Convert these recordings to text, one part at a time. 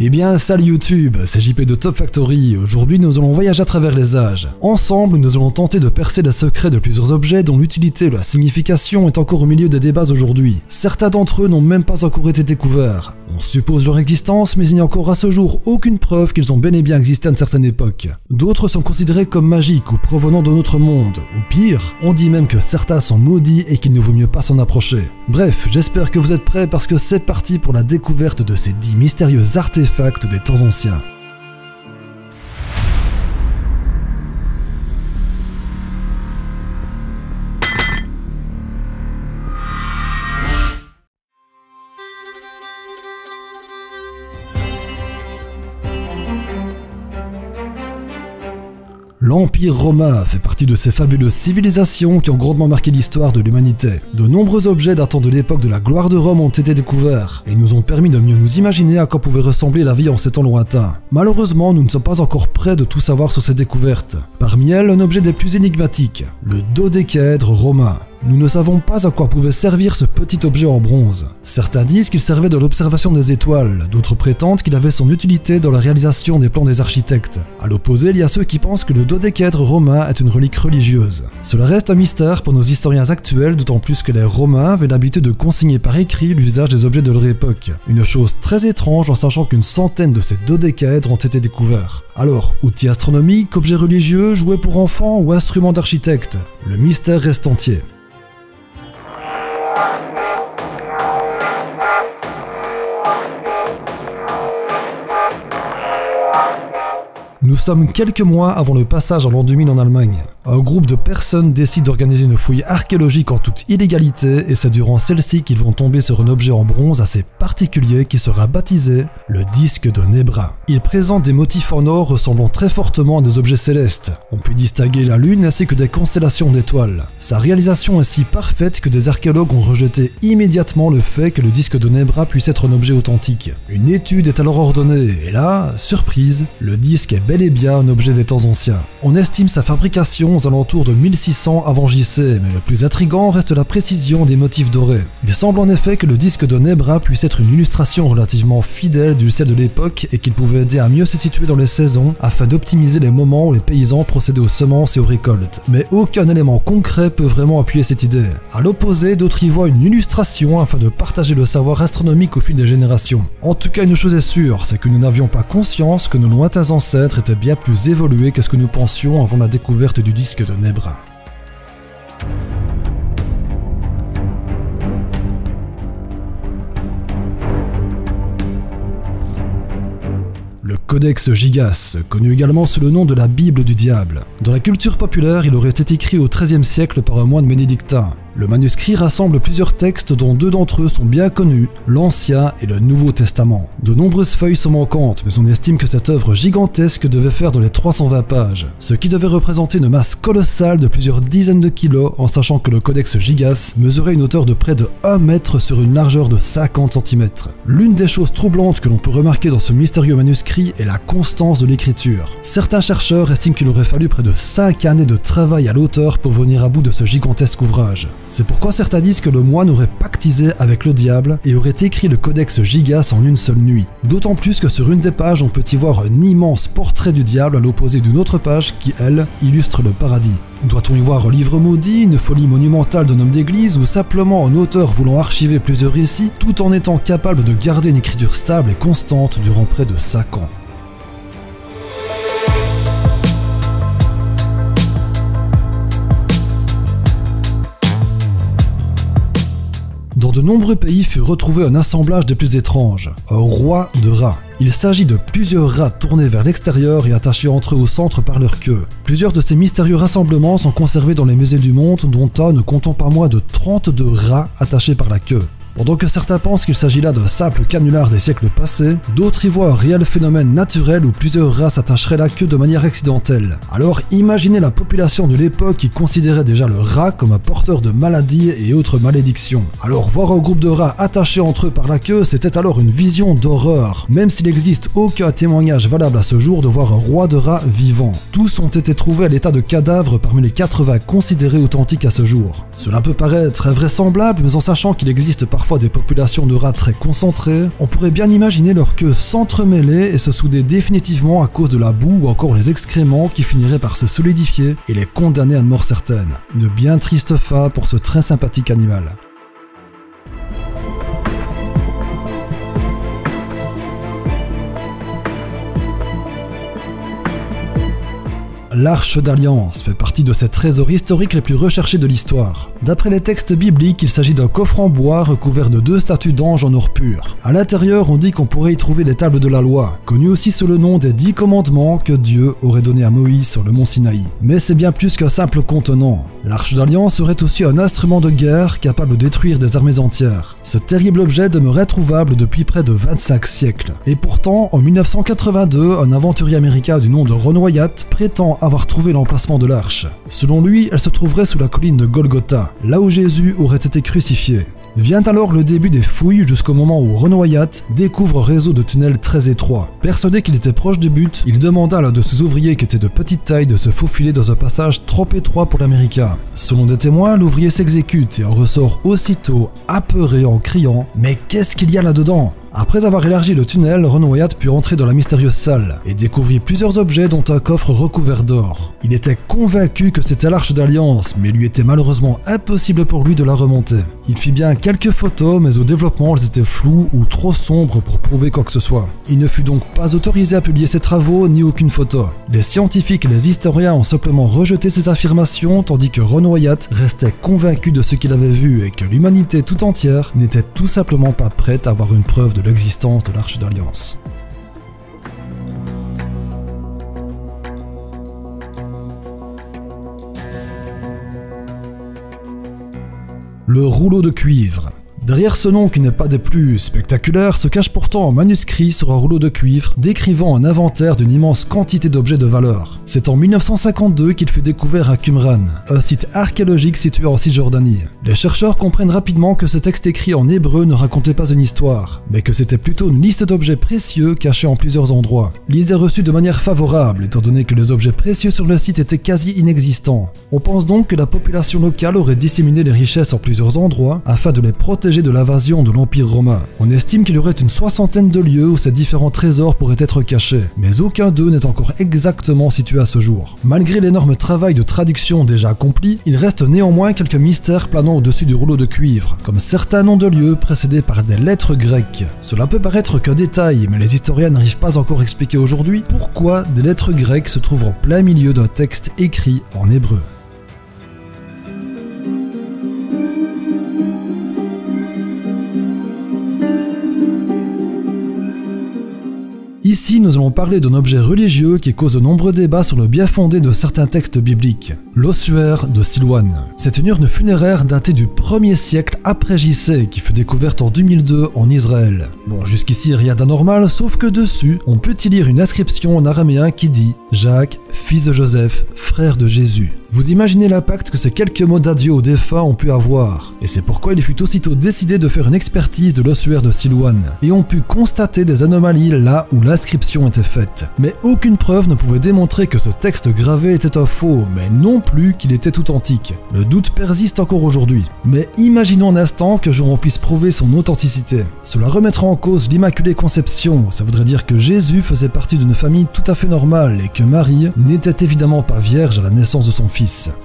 Eh bien salut YouTube, c'est JP de Top Factory. Aujourd'hui nous allons voyager à travers les âges. Ensemble nous allons tenter de percer les secrets de plusieurs objets dont l'utilité et la signification est encore au milieu des débats aujourd'hui. Certains d'entre eux n'ont même pas encore été découverts. On suppose leur existence, mais il n'y a encore à ce jour aucune preuve qu'ils ont bel et bien existé à une certaine époque. D'autres sont considérés comme magiques ou provenant d'un autre monde. Ou pire, on dit même que certains sont maudits et qu'il ne vaut mieux pas s'en approcher. Bref, j'espère que vous êtes prêts parce que c'est parti pour la découverte de ces 10 mystérieux artefacts des temps anciens. L'Empire romain fait partie de ces fabuleuses civilisations qui ont grandement marqué l'histoire de l'humanité. De nombreux objets datant de l'époque de la gloire de Rome ont été découverts et nous ont permis de mieux nous imaginer à quoi pouvait ressembler la vie en ces temps lointains. Malheureusement, nous ne sommes pas encore prêts de tout savoir sur ces découvertes. Parmi elles, un objet des plus énigmatiques, le dodécaèdre romain. Nous ne savons pas à quoi pouvait servir ce petit objet en bronze. Certains disent qu'il servait de l'observation des étoiles, d'autres prétendent qu'il avait son utilité dans la réalisation des plans des architectes. À l'opposé, il y a ceux qui pensent que le dodécaèdre romain est une relique religieuse. Cela reste un mystère pour nos historiens actuels, d'autant plus que les Romains avaient l'habitude de consigner par écrit l'usage des objets de leur époque. Une chose très étrange en sachant qu'une centaine de ces dodécaèdres ont été découverts. Alors, outils astronomiques, objets religieux, jouets pour enfants ou instruments d'architectes, le mystère reste entier. Nous sommes quelques mois avant le passage à l'an 2000 en Allemagne. Un groupe de personnes décide d'organiser une fouille archéologique en toute illégalité et c'est durant celle-ci qu'ils vont tomber sur un objet en bronze assez particulier qui sera baptisé le disque de Nebra. Il présente des motifs en or ressemblant très fortement à des objets célestes. On peut distinguer la lune ainsi que des constellations d'étoiles. Sa réalisation est si parfaite que des archéologues ont rejeté immédiatement le fait que le disque de Nebra puisse être un objet authentique. Une étude est alors ordonnée et là, surprise, le disque est bel et bien un objet des temps anciens. On estime sa fabrication aux alentours de 1600 avant JC, mais le plus intriguant reste la précision des motifs dorés. Il semble en effet que le disque de Nebra puisse être une illustration relativement fidèle du ciel de l'époque et qu'il pouvait aider à mieux se situer dans les saisons afin d'optimiser les moments où les paysans procédaient aux semences et aux récoltes. Mais aucun élément concret peut vraiment appuyer cette idée. À l'opposé, d'autres y voient une illustration afin de partager le savoir astronomique au fil des générations. En tout cas, une chose est sûre, c'est que nous n'avions pas conscience que nos lointains ancêtres étaient bien plus évolués que ce que nous pensions avant la découverte du disque de Nebra. Le Codex Gigas, connu également sous le nom de la Bible du diable. Dans la culture populaire, il aurait été écrit au XIIIe siècle par un moine bénédictin. Le manuscrit rassemble plusieurs textes dont deux d'entre eux sont bien connus, l'Ancien et le Nouveau Testament. De nombreuses feuilles sont manquantes, mais on estime que cette œuvre gigantesque devait faire dans les 320 pages, ce qui devait représenter une masse colossale de plusieurs dizaines de kilos, en sachant que le Codex Gigas mesurait une hauteur de près de 1 mètre sur une largeur de 50 cm. L'une des choses troublantes que l'on peut remarquer dans ce mystérieux manuscrit est la constance de l'écriture. Certains chercheurs estiment qu'il aurait fallu près de 5 années de travail à l'auteur pour venir à bout de ce gigantesque ouvrage. C'est pourquoi certains disent que le moine aurait pactisé avec le diable et aurait écrit le Codex Gigas en une seule nuit. D'autant plus que sur une des pages, on peut y voir un immense portrait du diable à l'opposé d'une autre page qui, elle, illustre le paradis. Doit-on y voir un livre maudit, une folie monumentale d'un homme d'église ou simplement un auteur voulant archiver plusieurs récits tout en étant capable de garder une écriture stable et constante durant près de 5 ans? Dans de nombreux pays fut retrouvé un assemblage des plus étranges, un roi de rats. Il s'agit de plusieurs rats tournés vers l'extérieur et attachés entre eux au centre par leur queue. Plusieurs de ces mystérieux rassemblements sont conservés dans les musées du monde, dont un ne comptant pas moins de 32 rats attachés par la queue. Pendant que certains pensent qu'il s'agit là d'un simple canular des siècles passés, d'autres y voient un réel phénomène naturel où plusieurs rats s'attacheraient la queue de manière accidentelle. Alors imaginez la population de l'époque qui considérait déjà le rat comme un porteur de maladies et autres malédictions. Alors voir un groupe de rats attachés entre eux par la queue, c'était alors une vision d'horreur, même s'il n'existe aucun témoignage valable à ce jour de voir un roi de rats vivant. Tous ont été trouvés à l'état de cadavres parmi les 80 considérés authentiques à ce jour. Cela peut paraître invraisemblable, mais en sachant qu'il existe parfois parfois des populations de rats très concentrées, on pourrait bien imaginer leur queue s'entremêler et se souder définitivement à cause de la boue ou encore les excréments qui finiraient par se solidifier et les condamner à une mort certaine. Une bien triste fin pour ce très sympathique animal. L'Arche d'Alliance fait partie de ces trésors historiques les plus recherchés de l'histoire. D'après les textes bibliques, il s'agit d'un coffre en bois recouvert de 2 statues d'anges en or pur. À l'intérieur, on dit qu'on pourrait y trouver les tables de la loi, connues aussi sous le nom des 10 commandements que Dieu aurait donnés à Moïse sur le mont Sinaï. Mais c'est bien plus qu'un simple contenant. L'Arche d'Alliance serait aussi un instrument de guerre capable de détruire des armées entières. Ce terrible objet demeurait trouvable depuis près de 25 siècles. Et pourtant, en 1982, un aventurier américain du nom de Ron Wyatt prétend avoir trouvé l'emplacement de l'arche. Selon lui, elle se trouverait sous la colline de Golgotha, là où Jésus aurait été crucifié. Vient alors le début des fouilles jusqu'au moment où Ron Wyatt découvre un réseau de tunnels très étroits. Persuadé qu'il était proche du but, il demanda à l'un de ses ouvriers qui était de petite taille de se faufiler dans un passage trop étroit pour l'américain. Selon des témoins, l'ouvrier s'exécute et en ressort aussitôt apeuré en criant « Mais qu'est-ce qu'il y a là-dedans ?» Après avoir élargi le tunnel, Ron Wyatt put entrer dans la mystérieuse salle et découvrit plusieurs objets dont un coffre recouvert d'or. Il était convaincu que c'était l'Arche d'Alliance, mais il lui était malheureusement impossible pour lui de la remonter. Il fit bien quelques photos, mais au développement elles étaient floues ou trop sombres pour prouver quoi que ce soit. Il ne fut donc pas autorisé à publier ses travaux ni aucune photo. Les scientifiques et les historiens ont simplement rejeté ces affirmations, tandis que Ron Wyatt restait convaincu de ce qu'il avait vu et que l'humanité tout entière n'était tout simplement pas prête à avoir une preuve de l'existence de l'Arche d'Alliance. Le rouleau de cuivre. Derrière ce nom qui n'est pas des plus spectaculaires se cache pourtant un manuscrit sur un rouleau de cuivre décrivant un inventaire d'une immense quantité d'objets de valeur. C'est en 1952 qu'il fut découvert à Qumran, un site archéologique situé en Cisjordanie. Les chercheurs comprennent rapidement que ce texte écrit en hébreu ne racontait pas une histoire, mais que c'était plutôt une liste d'objets précieux cachés en plusieurs endroits. L'idée est reçue de manière favorable, étant donné que les objets précieux sur le site étaient quasi inexistants. On pense donc que la population locale aurait disséminé les richesses en plusieurs endroits afin de les protéger de l'invasion de l'Empire romain. On estime qu'il y aurait une 60aine de lieux où ces différents trésors pourraient être cachés, mais aucun d'eux n'est encore exactement situé à ce jour. Malgré l'énorme travail de traduction déjà accompli, il reste néanmoins quelques mystères planant au-dessus du rouleau de cuivre, comme certains noms de lieux précédés par des lettres grecques. Cela peut paraître qu'un détail, mais les historiens n'arrivent pas encore à expliquer aujourd'hui pourquoi des lettres grecques se trouvent en plein milieu d'un texte écrit en hébreu. Ici, nous allons parler d'un objet religieux qui cause de nombreux débats sur le bien fondé de certains textes bibliques, l'ossuaire de Silouane. C'est une urne funéraire datée du 1er siècle après JC qui fut découverte en 2002 en Israël. Bon, jusqu'ici rien d'anormal, sauf que dessus, on peut y lire une inscription en araméen qui dit « Jacques, fils de Joseph, frère de Jésus ». Vous imaginez l'impact que ces quelques mots d'adieu aux défunts ont pu avoir, et c'est pourquoi il fut aussitôt décidé de faire une expertise de l'ossuaire de Silouane, et on put constater des anomalies là où l'inscription était faite. Mais aucune preuve ne pouvait démontrer que ce texte gravé était un faux, mais non plus qu'il était authentique. Le doute persiste encore aujourd'hui. Mais imaginons un instant que on puisse prouver son authenticité. Cela remettra en cause l'Immaculée Conception, ça voudrait dire que Jésus faisait partie d'une famille tout à fait normale, et que Marie n'était évidemment pas vierge à la naissance de son fils.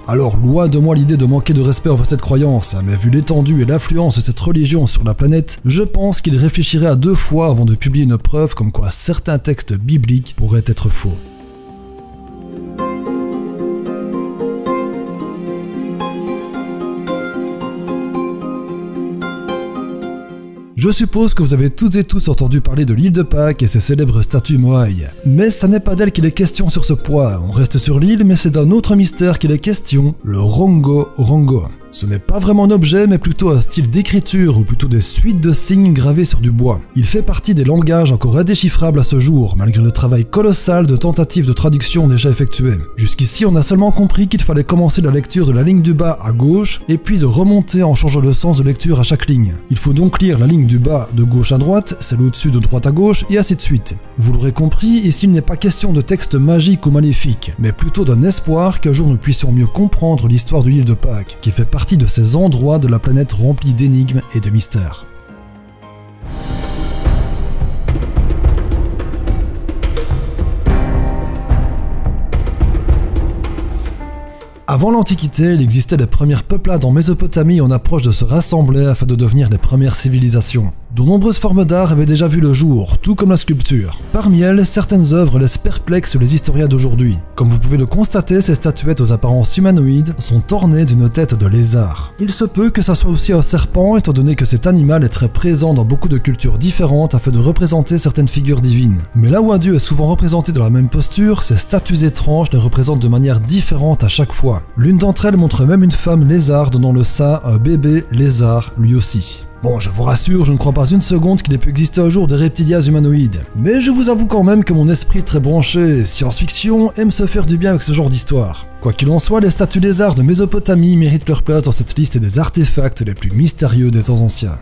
Alors loin de moi l'idée de manquer de respect envers cette croyance, mais vu l'étendue et l'influence de cette religion sur la planète, je pense qu'il réfléchirait à 2 fois avant de publier une preuve comme quoi certains textes bibliques pourraient être faux. Je suppose que vous avez toutes et tous entendu parler de l'île de Pâques et ses célèbres statues Moai. Mais ça n'est pas d'elle qu'il est question sur ce point, on reste sur l'île mais c'est d'un autre mystère qu'il est question, le Rongo Rongo. Ce n'est pas vraiment un objet, mais plutôt un style d'écriture, ou plutôt des suites de signes gravés sur du bois. Il fait partie des langages encore indéchiffrables à ce jour, malgré le travail colossal de tentatives de traduction déjà effectuées. Jusqu'ici, on a seulement compris qu'il fallait commencer la lecture de la ligne du bas à gauche, et puis de remonter en changeant le sens de lecture à chaque ligne. Il faut donc lire la ligne du bas de gauche à droite, celle au-dessus de droite à gauche, et ainsi de suite. Vous l'aurez compris, ici il n'est pas question de texte magique ou maléfique, mais plutôt d'un espoir qu'un jour nous puissions mieux comprendre l'histoire de l'île de Pâques, qui fait partie de ces endroits de la planète remplis d'énigmes et de mystères. Avant l'Antiquité, il existait les premières peuplades en Mésopotamie en approche de se rassembler afin de devenir les premières civilisations. De nombreuses formes d'art avaient déjà vu le jour, tout comme la sculpture. Parmi elles, certaines œuvres laissent perplexes les historiens d'aujourd'hui. Comme vous pouvez le constater, ces statuettes aux apparences humanoïdes sont ornées d'une tête de lézard. Il se peut que ça soit aussi un serpent, étant donné que cet animal est très présent dans beaucoup de cultures différentes afin de représenter certaines figures divines. Mais là où un dieu est souvent représenté dans la même posture, ces statues étranges les représentent de manière différente à chaque fois. L'une d'entre elles montre même une femme lézard donnant le sein à un bébé lézard lui aussi. Bon, je vous rassure, je ne crois pas une seconde qu'il ait pu exister un jour des reptilias humanoïdes. Mais je vous avoue quand même que mon esprit très branché science-fiction aime se faire du bien avec ce genre d'histoire. Quoi qu'il en soit, les statues lézards de Mésopotamie méritent leur place dans cette liste des artefacts les plus mystérieux des temps anciens.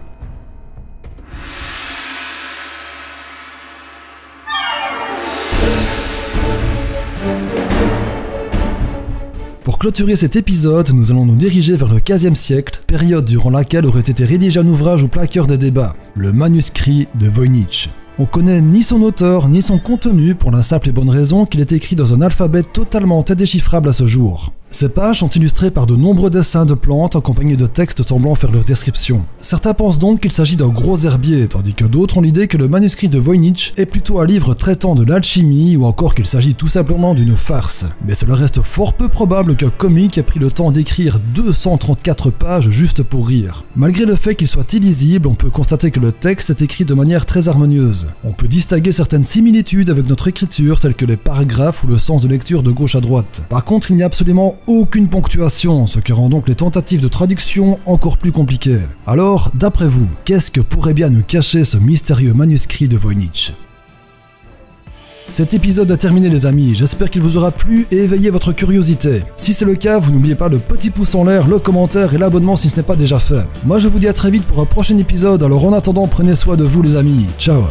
Pour clôturer cet épisode, nous allons nous diriger vers le XVe siècle, période durant laquelle aurait été rédigé un ouvrage au placard des débats, le manuscrit de Voynich. On connaît ni son auteur ni son contenu pour la simple et bonne raison qu'il est écrit dans un alphabet totalement indéchiffrable à ce jour. Ces pages sont illustrées par de nombreux dessins de plantes accompagnés de textes semblant faire leur description. Certains pensent donc qu'il s'agit d'un gros herbier, tandis que d'autres ont l'idée que le manuscrit de Voynich est plutôt un livre traitant de l'alchimie ou encore qu'il s'agit tout simplement d'une farce. Mais cela reste fort peu probable qu'un comique ait pris le temps d'écrire 234 pages juste pour rire. Malgré le fait qu'il soit illisible, on peut constater que le texte est écrit de manière très harmonieuse. On peut distinguer certaines similitudes avec notre écriture telles que les paragraphes ou le sens de lecture de gauche à droite. Par contre, il n'y a absolument aucune ponctuation, ce qui rend donc les tentatives de traduction encore plus compliquées. Alors, d'après vous, qu'est-ce que pourrait bien nous cacher ce mystérieux manuscrit de Voynich ? Cet épisode a terminé les amis, j'espère qu'il vous aura plu et éveillé votre curiosité. Si c'est le cas, vous n'oubliez pas le petit pouce en l'air, le commentaire et l'abonnement si ce n'est pas déjà fait. Moi je vous dis à très vite pour un prochain épisode, alors en attendant prenez soin de vous les amis, ciao.